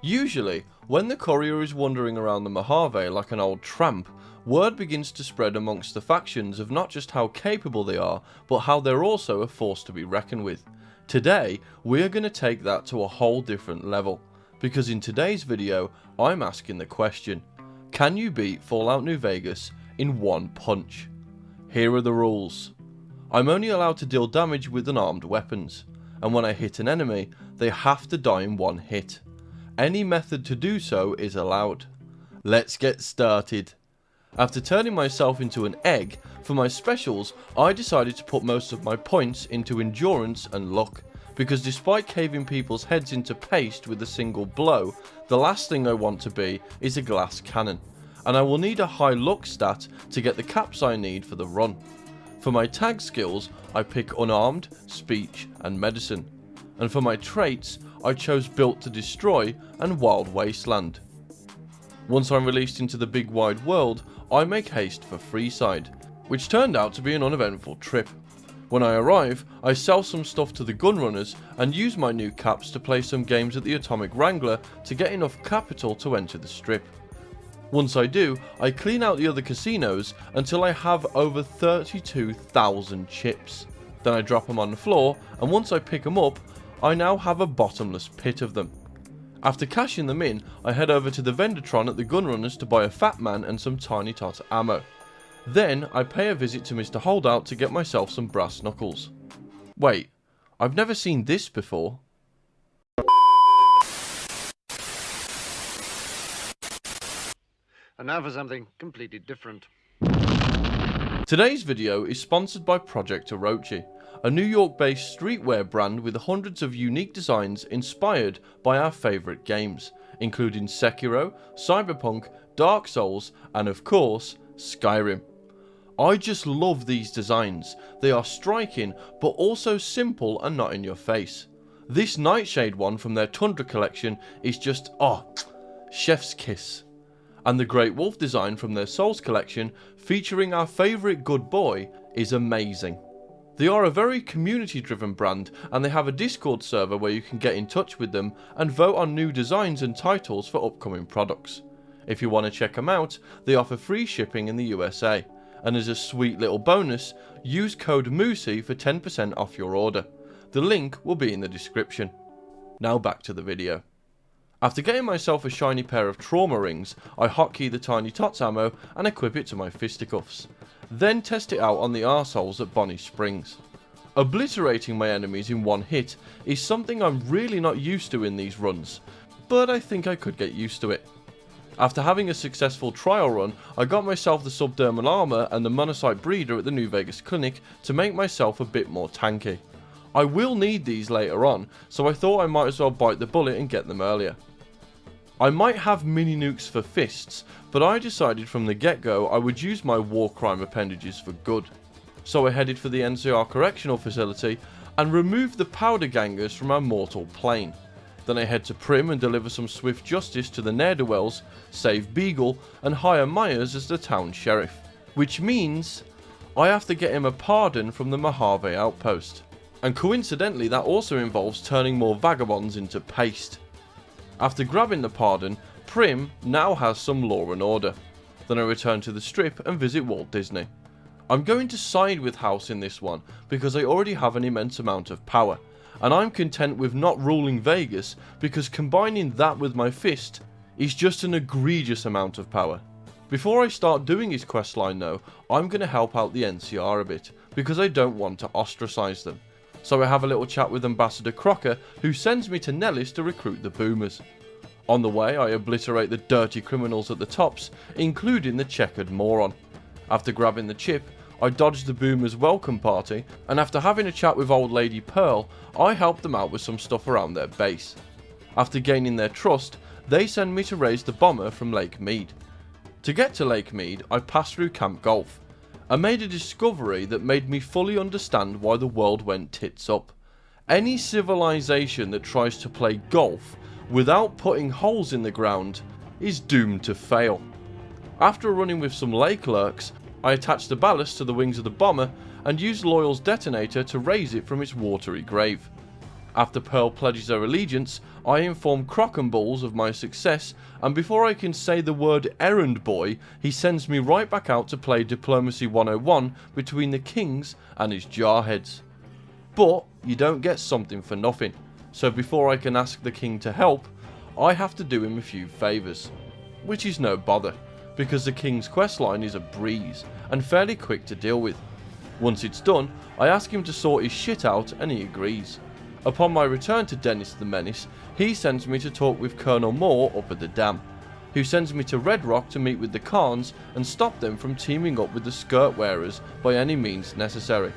Usually, when the courier is wandering around the Mojave like an old tramp, word begins to spread amongst the factions of not just how capable they are, but how they're also a force to be reckoned with. Today, we are going to take that to a whole different level, because in today's video, I'm asking the question, can you beat Fallout New Vegas in one punch? Here are the rules. I'm only allowed to deal damage with unarmed weapons, and when I hit an enemy, they have to die in one hit. Any method to do so is allowed. Let's get started. After turning myself into an egg, for my specials, I decided to put most of my points into endurance and luck, because despite caving people's heads into paste with a single blow, the last thing I want to be is a glass cannon, and I will need a high luck stat to get the caps I need for the run. For my tag skills, I pick unarmed, speech and medicine, and for my traits, I chose built to destroy and wild wasteland. Once I'm released into the big wide world, I make haste for Freeside, which turned out to be an uneventful trip. When I arrive, I sell some stuff to the gunrunners and use my new caps to play some games at the Atomic Wrangler to get enough capital to enter the strip. Once I do, I clean out the other casinos until I have over 32,000 chips. Then I drop them on the floor, and once I pick them up, I now have a bottomless pit of them. After cashing them in, I head over to the Vendertron at the Gunrunners to buy a Fat Man and some Tiny Tot ammo. Then I pay a visit to Mr. Holdout to get myself some brass knuckles. Wait, I've never seen this before. And now for something completely different. Today's video is sponsored by ProjectOrochi, a New York-based streetwear brand with hundreds of unique designs inspired by our favourite games, including Sekiro, Cyberpunk, Dark Souls, and of course, Skyrim. I just love these designs. They are striking, but also simple and not in your face. This Nightshade one from their Tundra collection is just, chef's kiss. And the Great Wolf design from their Souls collection, featuring our favourite good boy, is amazing. They are a very community driven brand, and they have a Discord server where you can get in touch with them and vote on new designs and titles for upcoming products. If you want to check them out, they offer free shipping in the USA, and as a sweet little bonus, use code Moosey for 10% off your order. The link will be in the description. Now back to the video. After getting myself a shiny pair of trauma rings, I hotkey the Tiny Tots ammo and equip it to my fisticuffs. Then test it out on the arseholes at Bonnie Springs. Obliterating my enemies in one hit is something I'm really not used to in these runs, but I think I could get used to it. After having a successful trial run, I got myself the subdermal armor and the monocyte breeder at the New Vegas clinic to make myself a bit more tanky. I will need these later on, so I thought I might as well bite the bullet and get them earlier. I might have mini nukes for fists, but I decided from the get-go I would use my war crime appendages for good. So I headed for the NCR correctional facility and removed the powder gangers from our mortal plane. Then I head to Prim and deliver some swift justice to the ne'er-do-wells, save Beagle and hire Myers as the town sheriff. Which means I have to get him a pardon from the Mojave outpost. And coincidentally that also involves turning more vagabonds into paste. After grabbing the pardon, Prim now has some law and order. Then I return to the strip and visit Walt Disney. I'm going to side with House in this one because I already have an immense amount of power, and I'm content with not ruling Vegas because combining that with my fist is just an egregious amount of power. Before I start doing his questline though, I'm going to help out the NCR a bit because I don't want to ostracize them. So I have a little chat with Ambassador Crocker, who sends me to Nellis to recruit the boomers. On the way I obliterate the dirty criminals at the tops, including the checkered moron. After grabbing the chip, I dodge the boomers' welcome party, and after having a chat with old lady Pearl, I help them out with some stuff around their base. After gaining their trust, they send me to raise the bomber from Lake Mead. To get to Lake Mead, I pass through Camp Golf. I made a discovery that made me fully understand why the world went tits up. Any civilization that tries to play golf without putting holes in the ground is doomed to fail. After running with some lake lurks, I attached the ballast to the wings of the bomber and used Loyal's detonator to raise it from its watery grave. After Pearl pledges her allegiance, I inform Crockenballs of my success, and before I can say the word errand boy, he sends me right back out to play Diplomacy 101 between the kings and his jarheads. But you don't get something for nothing, so before I can ask the king to help, I have to do him a few favours. Which is no bother, because the king's questline is a breeze, and fairly quick to deal with. Once it's done, I ask him to sort his shit out and he agrees. Upon my return to Dennis the Menace, he sends me to talk with Colonel Moore up at the dam, who sends me to Red Rock to meet with the Khans and stop them from teaming up with the skirt wearers by any means necessary.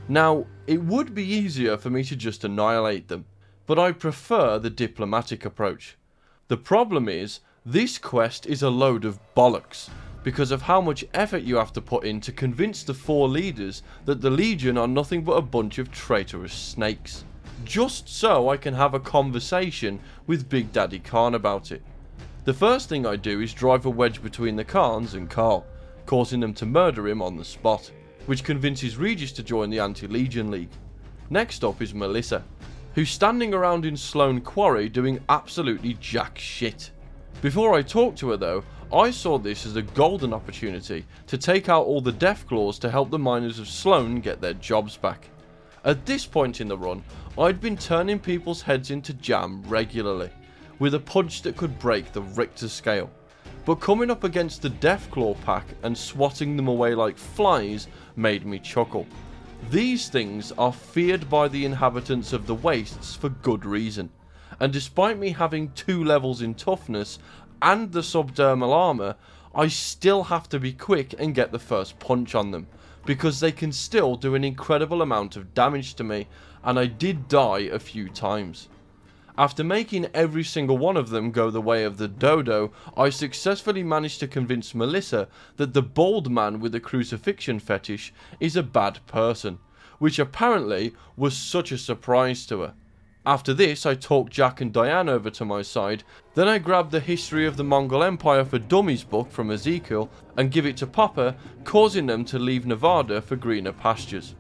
Now, it would be easier for me to just annihilate them, but I prefer the diplomatic approach. The problem is, this quest is a load of bollocks, because of how much effort you have to put in to convince the 4 leaders that the Legion are nothing but a bunch of traitorous snakes. Just so I can have a conversation with Big Daddy Khan about it. The first thing I do is drive a wedge between the Khans and Carl, causing them to murder him on the spot, which convinces Regis to join the Anti-Legion League. Next up is Melissa, who's standing around in Sloane Quarry doing absolutely jack shit. Before I talk to her though, I saw this as a golden opportunity to take out all the Deathclaws to help the miners of Sloane get their jobs back. At this point in the run, I'd been turning people's heads into jam regularly, with a punch that could break the Richter scale. But coming up against the Deathclaw pack and swatting them away like flies made me chuckle. These things are feared by the inhabitants of the Wastes for good reason, and despite me having 2 levels in toughness and the subdermal armour, I still have to be quick and get the first punch on them, because they can still do an incredible amount of damage to me, and I did die a few times. After making every single one of them go the way of the dodo, I successfully managed to convince Melissa that the bald man with the crucifixion fetish is a bad person, which apparently was such a surprise to her. After this, I talked Jack and Diane over to my side, then I grabbed the History of the Mongol Empire for Dummies book from Ezekiel and give it to Papa, causing them to leave Nevada for greener pastures.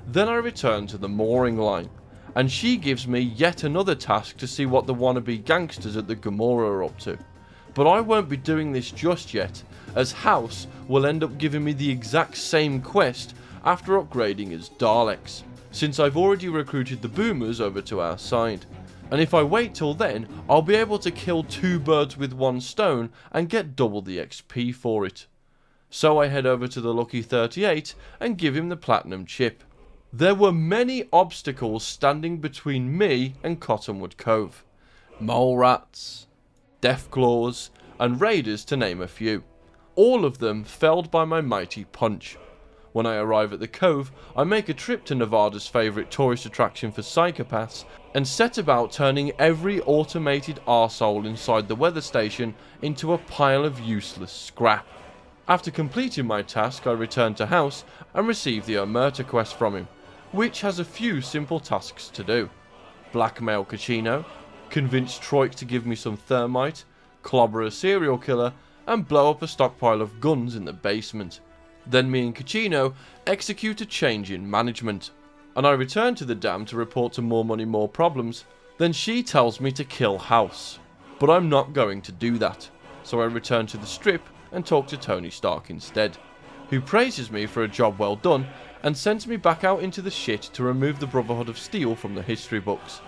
Then I return to the mooring line, and she gives me yet another task to see what the wannabe gangsters at the Gomorrah are up to. But I won't be doing this just yet, as House will end up giving me the exact same quest after upgrading as Daleks, since I've already recruited the Boomers over to our side. And if I wait till then, I'll be able to kill 2 birds with 1 stone and get double the XP for it. So I head over to the Lucky 38 and give him the platinum chip. There were many obstacles standing between me and Cottonwood Cove. Mole rats, Deathclaws, and raiders to name a few. All of them felled by my mighty punch. When I arrive at the cove, I make a trip to Nevada's favourite tourist attraction for psychopaths and set about turning every automated arsehole inside the weather station into a pile of useless scrap. After completing my task, I return to House and receive the Omerta quest from him, which has a few simple tasks to do. Blackmail Kachino, convince Troik to give me some thermite, clobber a serial killer, and blow up a stockpile of guns in the basement. Then me and Kachino execute a change in management, and I return to the dam to report to More Money More Problems. Then she tells me to kill House, but I'm not going to do that, so I return to the strip and talk to Tony Stark instead, who praises me for a job well done and sends me back out into the shit to remove the Brotherhood of Steel from the history books.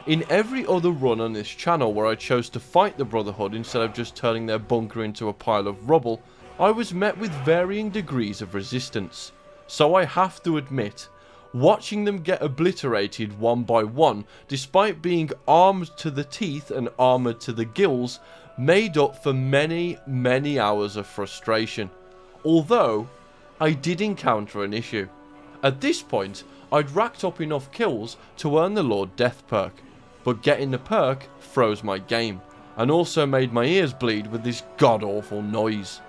In every other run on this channel where I chose to fight the Brotherhood instead of just turning their bunker into a pile of rubble, I was met with varying degrees of resistance. So I have to admit, watching them get obliterated one by one, despite being armed to the teeth and armoured to the gills, made up for many, many hours of frustration. Although, I did encounter an issue. At this point, I'd racked up enough kills to earn the Lord Death perk, but getting the perk froze my game, and also made my ears bleed with this god-awful noise.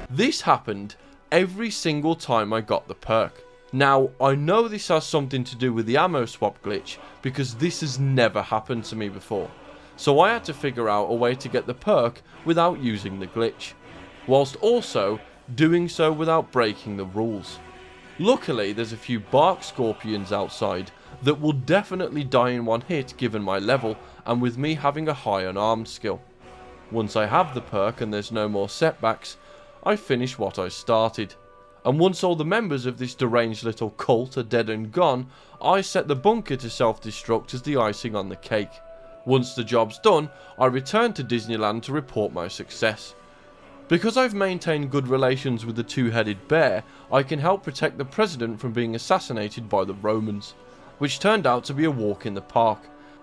This happened every single time I got the perk. Now, I know this has something to do with the ammo swap glitch, because this has never happened to me before. So I had to figure out a way to get the perk without using the glitch, whilst also doing so without breaking the rules. Luckily there's a few bark scorpions outside that will definitely die in one hit given my level and with me having a high unarmed skill. Once I have the perk and there's no more setbacks, I finish what I started. And once all the members of this deranged little cult are dead and gone, I set the bunker to self-destruct as the icing on the cake. Once the job's done, I return to Disneyland to report my success. Because I've maintained good relations with the two-headed bear, I can help protect the president from being assassinated by the Romans, which turned out to be a walk in the park,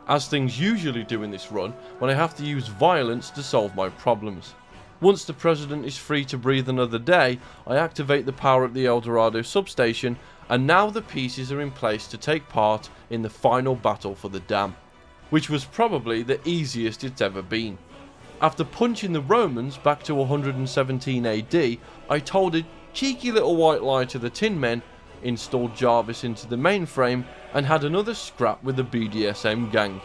as things usually do in this run when I have to use violence to solve my problems. Once the president is free to breathe another day, I activate the power at the El Dorado substation, and now the pieces are in place to take part in the final battle for the dam, which was probably the easiest it's ever been. After punching the Romans back to 117 AD, I told a cheeky little white lie to the Tin Men, installed Jarvis into the mainframe, and had another scrap with the BDSM gang.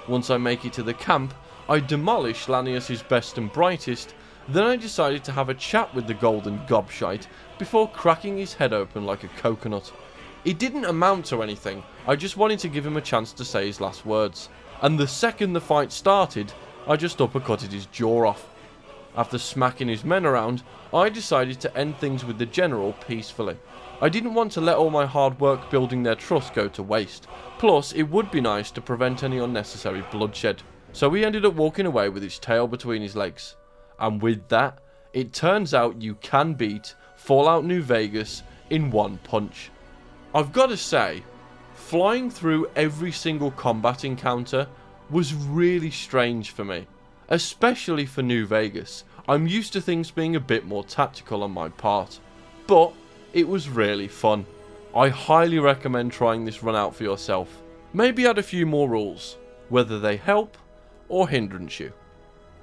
Once I make it to the camp, I demolish Lanius's best and brightest. Then I decided to have a chat with the golden gobshite before cracking his head open like a coconut. It didn't amount to anything, I just wanted to give him a chance to say his last words. And the second the fight started, I just uppercutted his jaw off. After smacking his men around, I decided to end things with the general peacefully. I didn't want to let all my hard work building their trust go to waste, plus it would be nice to prevent any unnecessary bloodshed. So he ended up walking away with his tail between his legs. And with that, it turns out you can beat Fallout New Vegas in one punch. I've got to say, flying through every single combat encounter was really strange for me, especially for New Vegas. I'm used to things being a bit more tactical on my part, but it was really fun. I highly recommend trying this run out for yourself. Maybe add a few more rules, whether they help or hindrance you.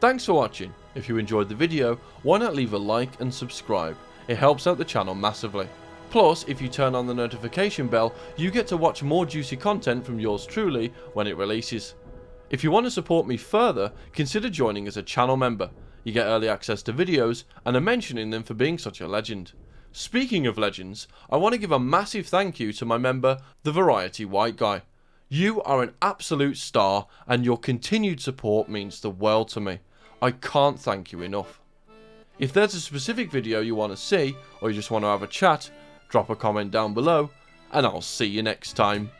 Thanks for watching. If you enjoyed the video, why not leave a like and subscribe? It helps out the channel massively. Plus, if you turn on the notification bell, you get to watch more juicy content from yours truly when it releases. If you want to support me further, consider joining as a channel member. You get early access to videos and a mention in them for being such a legend. Speaking of legends, I want to give a massive thank you to my member, the Variety White Guy. You are an absolute star and your continued support means the world to me. I can't thank you enough. If there's a specific video you want to see, or you just want to have a chat, drop a comment down below, and I'll see you next time.